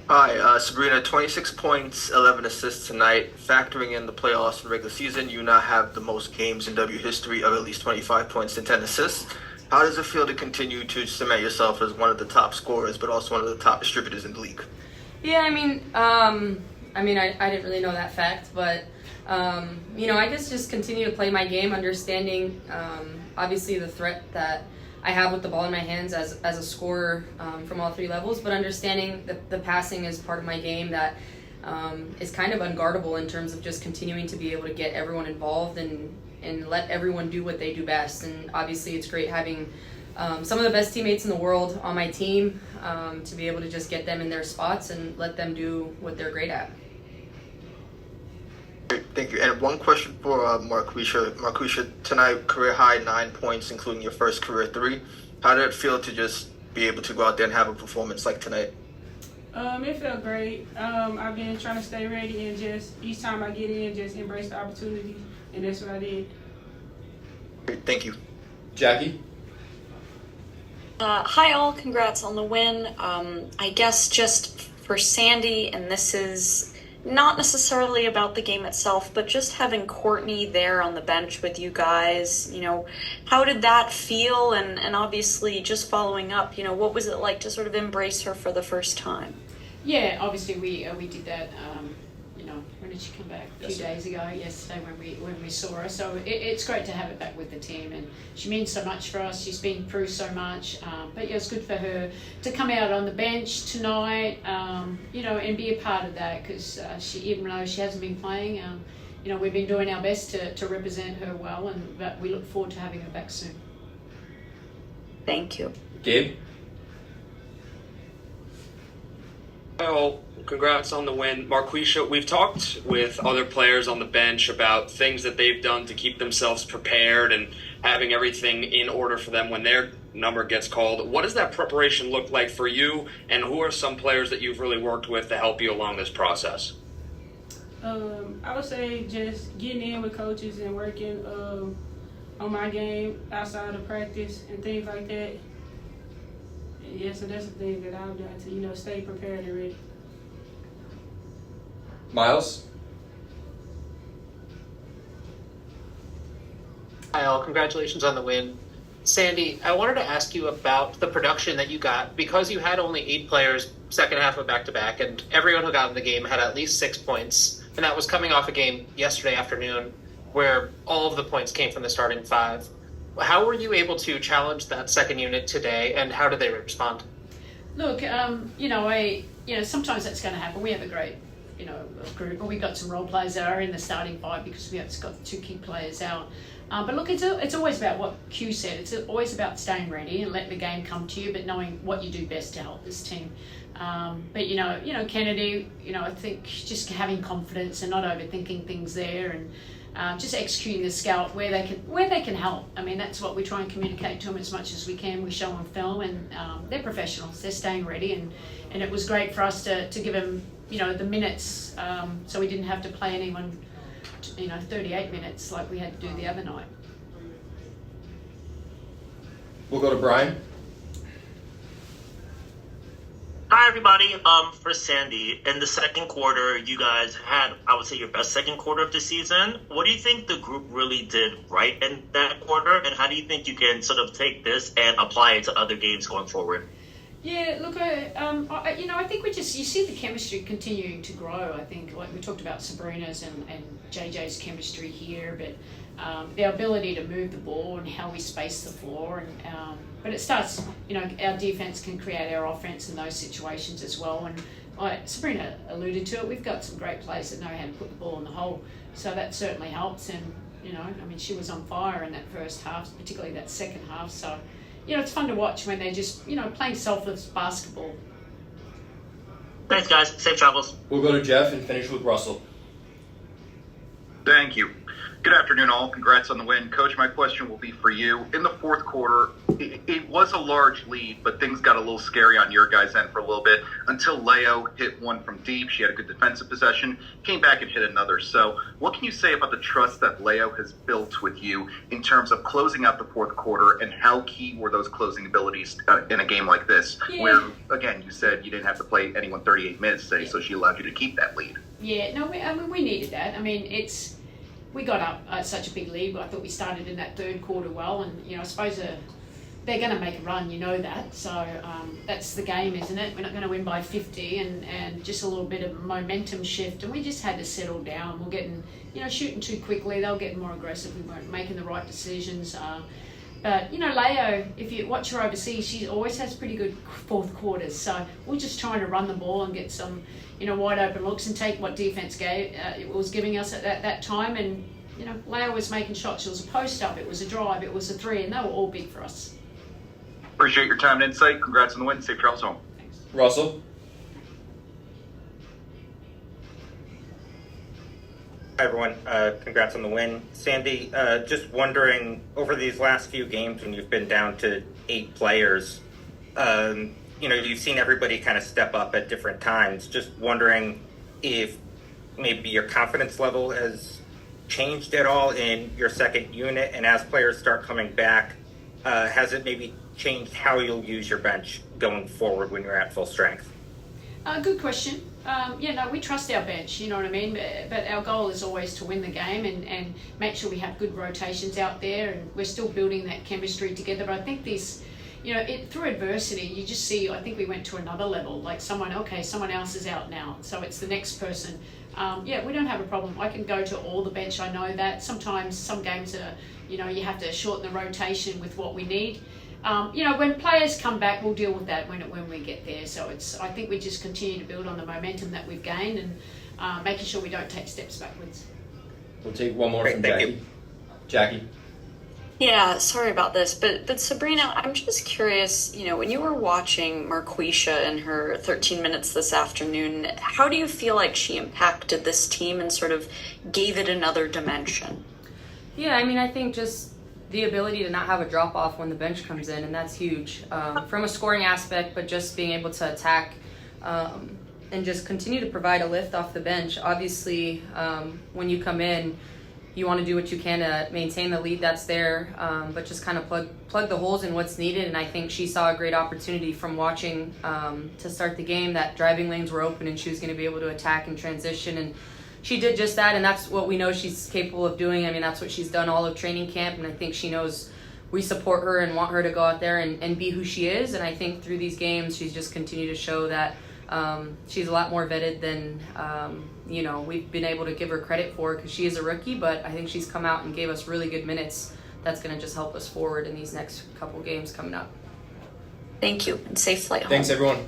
Hi, Sabrina, 26 points, 11 assists tonight. Factoring in the playoffs and regular season, you now have the most games in W history of at least 25 points and 10 assists. How does it feel to continue to cement yourself as one of the top scorers, but also one of the top distributors in the league? Yeah, I didn't really know that fact, but I guess just continue to play my game, understanding obviously the threat that I have with the ball in my hands as a scorer from all three levels, but understanding that the passing is part of my game that is kind of unguardable in terms of just continuing to be able to get everyone involved and let everyone do what they do best. And obviously it's great having some of the best teammates in the world on my team to be able to just get them in their spots and let them do what they're great at. Great, thank you. And one question for Marquesha. Marquesha, tonight, career high 9 points, including your first career 3. How did it feel to just be able to go out there and have a performance like tonight? It felt great. I've been trying to stay ready and just each time I get in, just embrace the opportunity, and that's what I did. Great, thank you. Jackie? Hi all, congrats on the win. I guess just for Sandy, and this is not necessarily about the game itself, but just having Courtney there on the bench with you guys, how did that feel? And obviously just following up, what was it like to sort of embrace her for the first time? Yeah, obviously we did that. When did she come back? A few days ago, yesterday when we saw her. So it's great to have her back with the team, and she means so much for us. She's been through so much, but yeah, it's good for her to come out on the bench tonight, and be a part of that because she, even though she hasn't been playing, we've been doing our best to represent her well, but we look forward to having her back soon. Thank you. Gabe? Well, congrats on the win. Marquesha, we've talked with other players on the bench about things that they've done to keep themselves prepared and having everything in order for them when their number gets called. What does that preparation look like for you, and who are some players that you've really worked with to help you along this process? I would say just getting in with coaches and working on my game outside of practice and things like that. Yeah, so that's the thing that I've done to, stay prepared and ready. Miles? Hi all, congratulations on the win. Sandy, I wanted to ask you about the production that you got. Because you had only 8 players second half of back-to-back, and everyone who got in the game had at least 6 points, and that was coming off a game yesterday afternoon where all of the points came from the starting 5. How were you able to challenge that second unit today, and how did they respond? Look, sometimes that's going to happen. We have a great, group, and we've got some role players that are in the starting 5 because we have got 2 key players out. But look, it's always about what Q said. It's always about staying ready and letting the game come to you, but knowing what you do best to help this team. But Kennedy, I think just having confidence and not overthinking things there, and just executing the scout where they can help. I mean, that's what we try and communicate to them as much as we can. We show them film, and they're professionals. They're staying ready, and it was great for us to give them the minutes, so we didn't have to play anyone 38 minutes like we had to do the other night. We'll go to Brian. Hi everybody. For Sandy, in the second quarter, you guys had, I would say, your best second quarter of the season. What do you think the group really did right in that quarter, and how do you think you can sort of take this and apply it to other games going forward? Yeah, look, I think you see the chemistry continuing to grow. I think, like we talked about Sabrina's and JJ's chemistry here, but their ability to move the ball and how we space the floor, and but it starts, our defense can create our offense in those situations as well. And like Sabrina alluded to it, we've got some great players that know how to put the ball in the hole, so that certainly helps. And she was on fire in that first half, particularly that second half. So it's fun to watch when they're just playing selfless basketball. Thanks guys, safe travels. We'll go to Jeff and finish with Russell. Thank you. Good afternoon, all. Congrats on the win. Coach, my question will be for you. In the fourth quarter, it was a large lead, but things got a little scary on your guys' end for a little bit until Leo hit one from deep. She had a good defensive possession, came back and hit another. So what can you say about the trust that Leo has built with you in terms of closing out the fourth quarter, and how key were those closing abilities in a game like this, where, again, you said you didn't have to play anyone 38 minutes today, so she allowed you to keep that lead? Yeah, no, we needed that. I mean, we got up such a big lead. I thought we started in that third quarter well, and I suppose they're going to make a run. You know that. So that's the game, isn't it? We're not going to win by 50, and just a little bit of momentum shift, and we just had to settle down. We're getting shooting too quickly. They'll get more aggressive. We weren't making the right decisions. But Leo, if you watch her overseas, she always has pretty good fourth quarters. So we're just trying to run the ball and get some wide open looks and take what defense was giving us at that time. And Leo was making shots. It was a post up, it was a drive, it was a three, and they were all big for us. Appreciate your time and insight. Congrats on the win. Safe travels home. Thanks. Russell. Hi everyone, congrats on the win. Sandy, just wondering, over these last few games when you've been down to 8 players, you've seen everybody kind of step up at different times. Just wondering if maybe your confidence level has changed at all in your second unit, and as players start coming back, has it maybe changed how you'll use your bench going forward when you're at full strength? Good question. We trust our bench, you know what I mean? But our goal is always to win the game and make sure we have good rotations out there, and we're still building that chemistry together. But I think this, through adversity, you just see, I think we went to another level, like someone else is out now, so it's the next person. We don't have a problem. I can go to all the bench, I know that. Sometimes some games are, you have to shorten the rotation with what we need. When players come back, we'll deal with that when we get there. So I think we just continue to build on the momentum that we've gained, and making sure we don't take steps backwards. We'll take one more from Thank Jackie. you. Jackie. Yeah, sorry about this, but Sabrina, I'm just curious, when you were watching Marquesha in her 13 minutes this afternoon, how do you feel like she impacted this team and sort of gave it another dimension? Yeah, I think just the ability to not have a drop off when the bench comes in, and that's huge from a scoring aspect, but just being able to attack and just continue to provide a lift off the bench. Obviously, when you come in, you want to do what you can to maintain the lead that's there, but just kind of plug the holes in what's needed. And I think she saw a great opportunity from watching to start the game, that driving lanes were open and she was going to be able to attack and transition, and she did just that, and that's what we know she's capable of doing. That's what she's done all of training camp, and I think she knows we support her and want her to go out there and be who she is. And I think through these games, she's just continued to show that she's a lot more vetted than we've been able to give her credit for, because she is a rookie, but I think she's come out and gave us really good minutes. That's going to just help us forward in these next couple games coming up. Thank you, and safe flight home. Thanks, everyone.